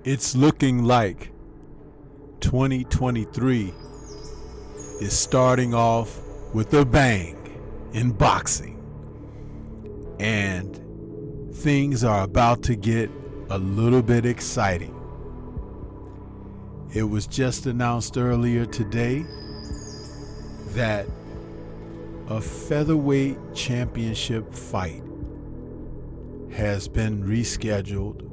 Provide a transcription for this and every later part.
It's looking like 2023 is starting off with a bang in boxing. And things are about to get a little bit exciting. It was just announced earlier today that a featherweight championship fight has been rescheduled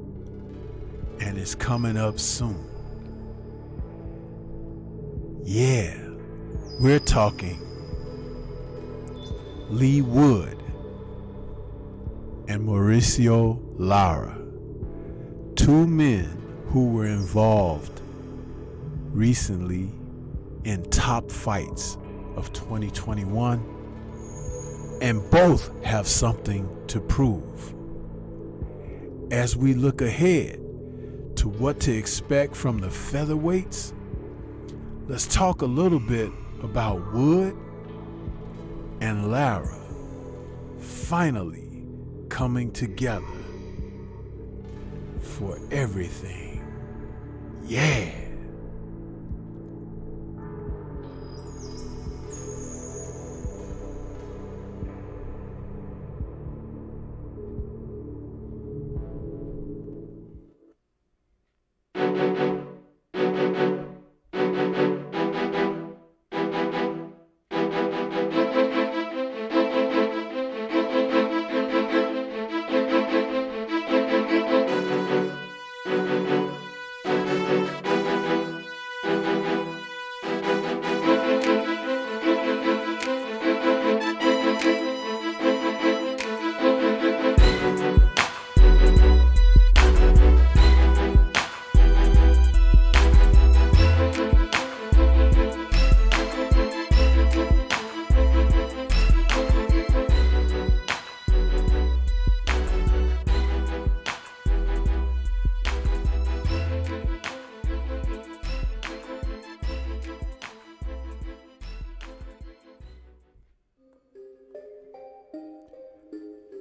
and is coming up soon. Yeah, we're talking Leigh Wood and Mauricio Lara, two men who were involved recently in top fights of 2021, and both have something to prove. As we look ahead to what to expect from the featherweights, let's talk a little bit about Wood and Lara finally coming together for everything. Yeah.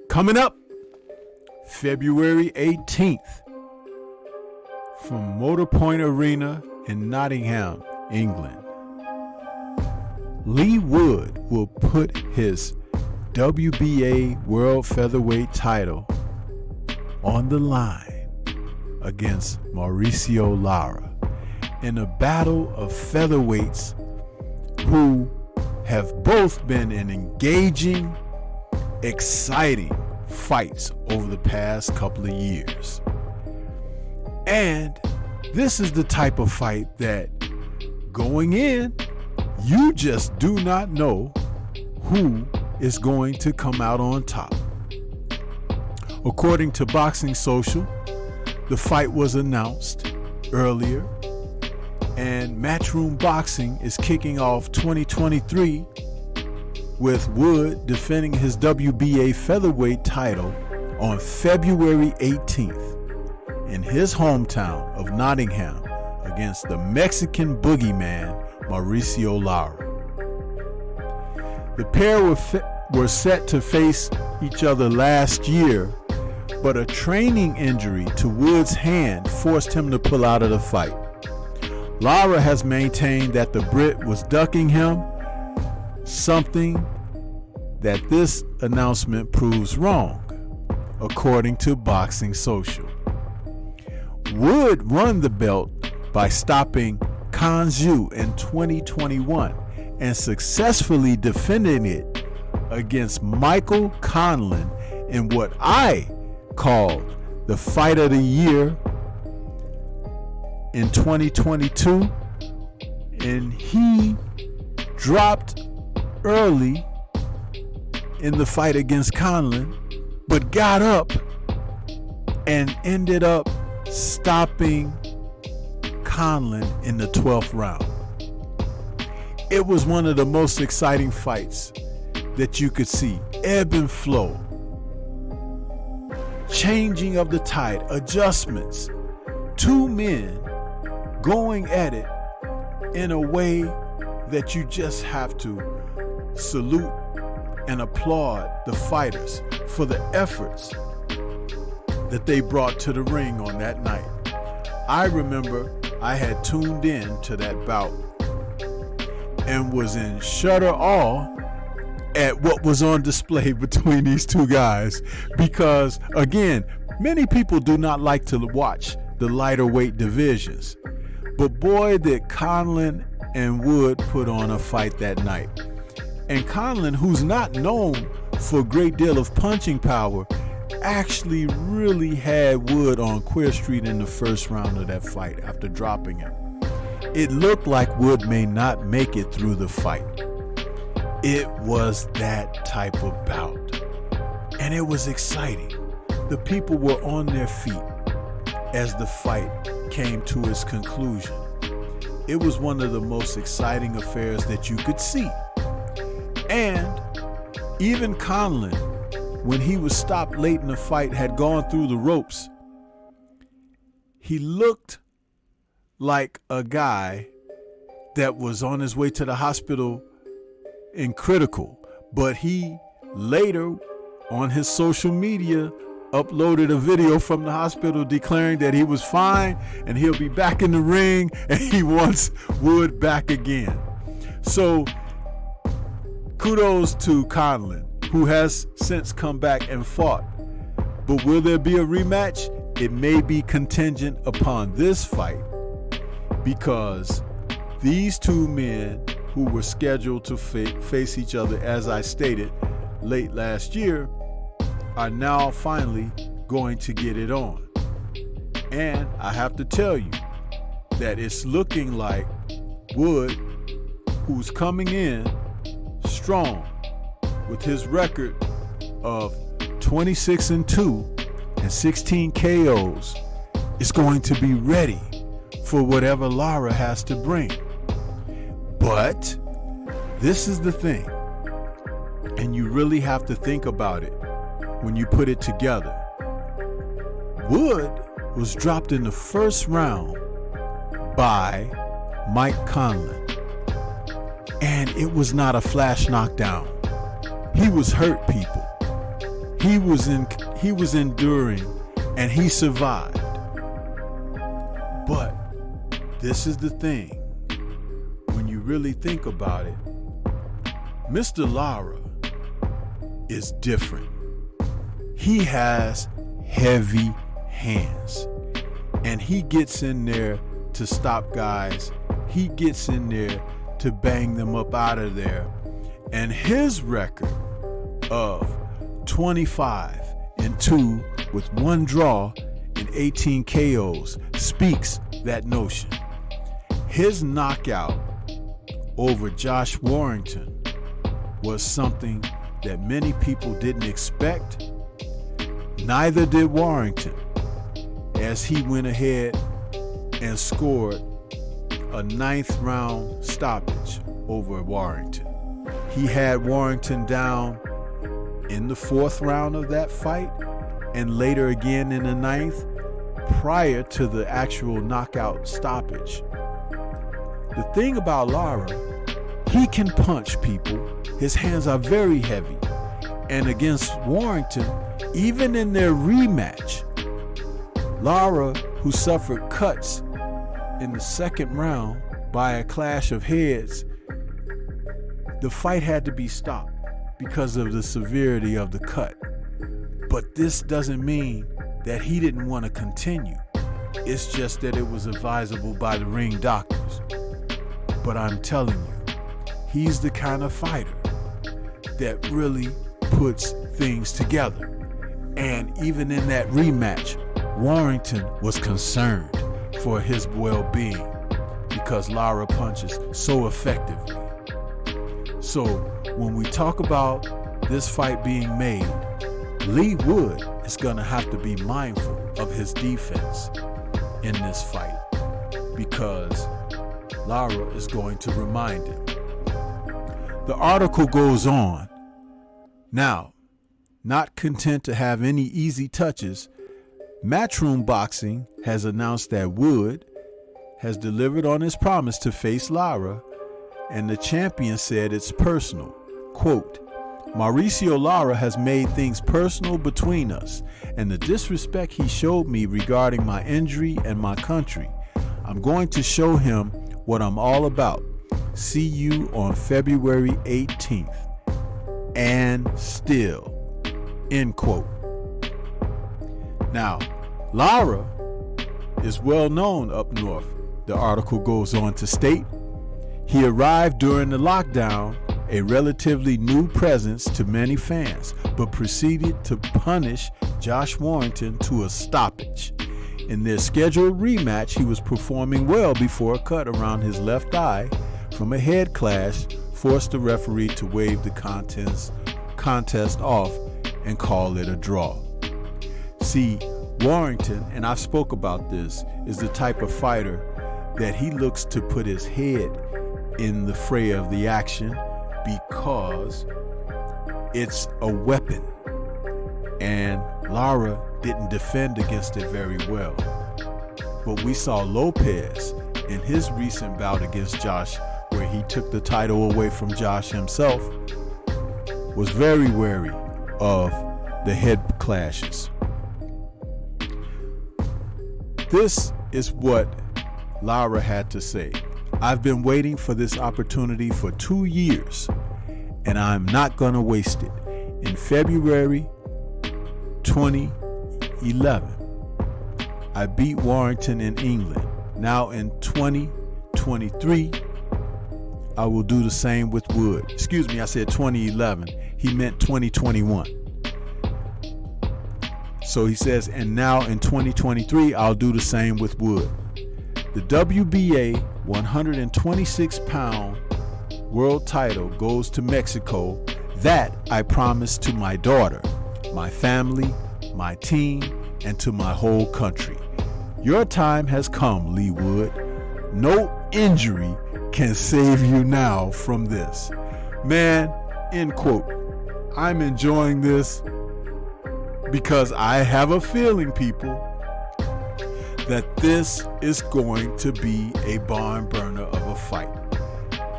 Coming up, February 18th, from Motor Point Arena in Nottingham, England, Leigh Wood will put his WBA World Featherweight title on the line against Mauricio Lara in a battle of featherweights who have both been in engaging, exciting fights over the past couple of years. And this is the type of fight that going in, you just do not know who is going to come out on top. According to Boxing Social, the fight was announced earlier, and Matchroom Boxing is kicking off 2023 with Wood defending his WBA featherweight title on February 18th in his hometown of Nottingham against the Mexican boogeyman Mauricio Lara. The pair were set to face each other last year, but a training injury to Wood's hand forced him to pull out of the fight. Lara has maintained that the Brit was ducking him, something that this announcement proves wrong, according to Boxing Social. Wood won the belt by stopping Kanju in 2021 and successfully defending it against Michael Conlan in what I called the fight of the year in 2022, and he dropped early in the fight against Conlan, but got up and ended up stopping Conlan in the 12th round. It was one of the most exciting fights that you could see. Ebb and flow, changing of the tide, adjustments, two men going at it in a way that you just have to salute and applaud the fighters for the efforts that they brought to the ring on that night. I remember I had tuned in to that bout and was in shudder awe at what was on display between these two guys, because again, many people do not like to watch the lighter weight divisions, but boy did Conlon and Wood put on a fight that night. And Conlon, who's not known for a great deal of punching power, actually really had Wood on Queer Street in the first round of that fight after dropping him. It looked like Wood may not make it through the fight. It was that type of bout, and it was exciting. The people were on their feet as the fight came to its conclusion. It was one of the most exciting affairs that you could see. And even Conlon, when he was stopped late in the fight, had gone through the ropes. He looked like a guy that was on his way to the hospital in critical, but he later on his social media uploaded a video from the hospital declaring that he was fine and he'll be back in the ring and he wants Wood back again. So kudos to Conlon, who has since come back and fought. But will there be a rematch? It may be contingent upon this fight, because these two men who were scheduled to face each other, as I stated, late last year, are now finally going to get it on. And I have to tell you that it's looking like Wood, who's coming in strong with his record of 26-2 and 16 KOs, is going to be ready for whatever Lara has to bring. But this is the thing, and you really have to think about it when you put it together. Wood was dropped in the first round by Mike Conlon, and it was not a flash knockdown. He was hurt, people. He was enduring, and he survived. But this is the thing, when you really think about it, Mr. Lara is different. He has heavy hands, and he gets in there to stop guys. He gets in there to bang them up out of there. And his record of 25-2 with one draw and 18 KOs speaks that notion. His knockout over Josh Warrington was something that many people didn't expect. Neither did Warrington, as he went ahead and scored a 9th round stoppage over Warrington. He had Warrington down in the 4th round of that fight, and later again in the 9th, prior to the actual knockout stoppage. The thing about Lara, he can punch, people. His hands are very heavy. And against Warrington, even in their rematch, Lara, who suffered cuts in the 2nd round by a clash of heads, the fight had to be stopped because of the severity of the cut. But this doesn't mean that he didn't want to continue. It's just that it was advisable by the ring doctors. But I'm telling you, he's the kind of fighter that really puts things together. And even in that rematch, Warrington was concerned for his well-being because Lara punches so effectively. So when we talk about this fight being made, Lee Wood is going to have to be mindful of his defense in this fight, because Lara is going to remind him. The article goes on. Now, not content to have any easy touches, Matchroom Boxing has announced that Wood has delivered on his promise to face Lara, and the champion said it's personal. Quote, Mauricio Lara has made things personal between us, and the disrespect he showed me regarding my injury and my country. I'm going to show him what I'm all about. See you on February 18th. And still. End quote. Now, Lara is well known up north. The article goes on to state, he arrived during the lockdown, a relatively new presence to many fans, but proceeded to punish Josh Warrington to a stoppage. In their scheduled rematch, he was performing well before a cut around his left eye from a head clash forced the referee to wave the contest off and call it a draw. See, Warrington, and I've spoke about this, is the type of fighter that he looks to put his head in the fray of the action because it's a weapon. And Lara didn't defend against it very well. But we saw Lopez in his recent bout against Josh, where he took the title away from Josh himself, was very wary of the head clashes. This is what Lara had to say. I've been waiting for this opportunity for 2 years, and I'm not going to waste it. In February 2011, I beat Warrington in England. Now in 2023, I will do the same with Wood. Excuse me, I said 2011. He meant 2021. So he says, and now in 2023, I'll do the same with Wood. The WBA 126-pound world title goes to Mexico. That I promised to my daughter, my family, my team, and to my whole country. Your time has come, Lee Wood. No injury can save you now from this. Man, end quote. I'm enjoying this because I have a feeling, people, that this is going to be a barn burner of a fight.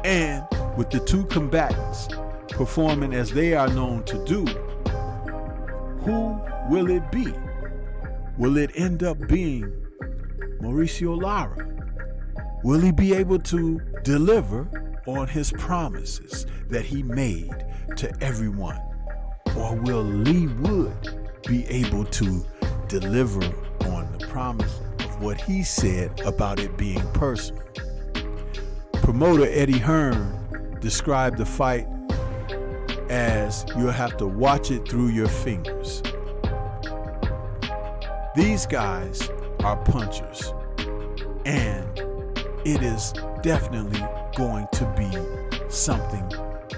And with the two combatants performing as they are known to do, who will it be? Will it end up being Mauricio Lara? Will he be able to deliver on his promises that he made to everyone? Or will Lee Wood be able to deliver on the promise of what he said about it being personal? Promoter Eddie Hearn described the fight as you'll have to watch it through your fingers. These guys are punchers, and it is definitely going to be something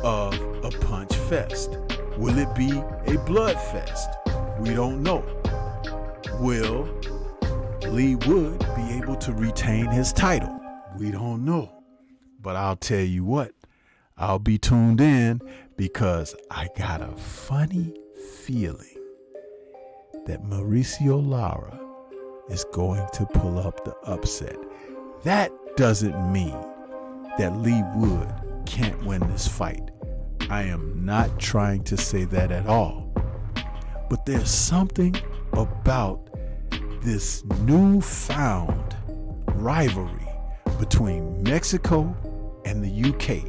of a punch fest. Will it be a blood fest? We don't know. Will Lee Wood be able to retain his title? We don't know. But I'll tell you what, I'll be tuned in because I got a funny feeling that Mauricio Lara is going to pull up the upset. That doesn't mean that Lee Wood can't win this fight. I am not trying to say that at all. But there's something about this newfound rivalry between Mexico and the UK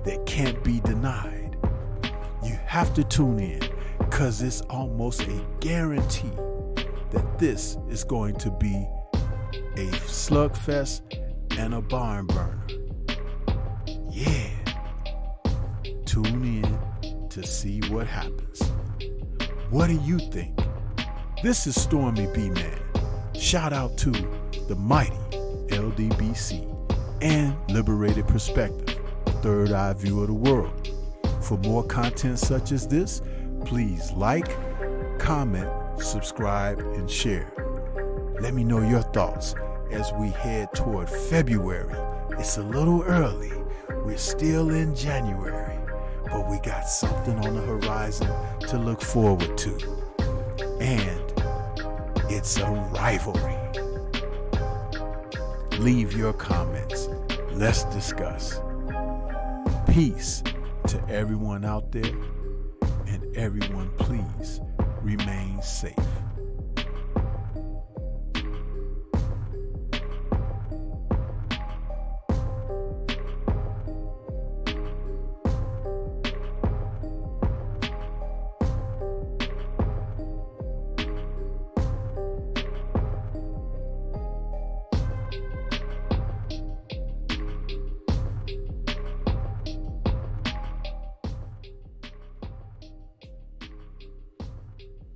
that can't be denied. You have to tune in because it's almost a guarantee that this is going to be a slugfest and a barn burner. Yeah. Tune in to see what happens. What do you think? This is Stormy B-Man. Shout out to the mighty LDBC and Liberated Perspective, a third eye view of the world. For more content such as this, please like, comment, subscribe, and share. Let me know your thoughts as we head toward February. It's a little early. We're still in January, but we got something on the horizon to look forward to. And it's a rivalry. Leave your comments. Let's discuss. Peace to everyone out there. everyone please remain safe.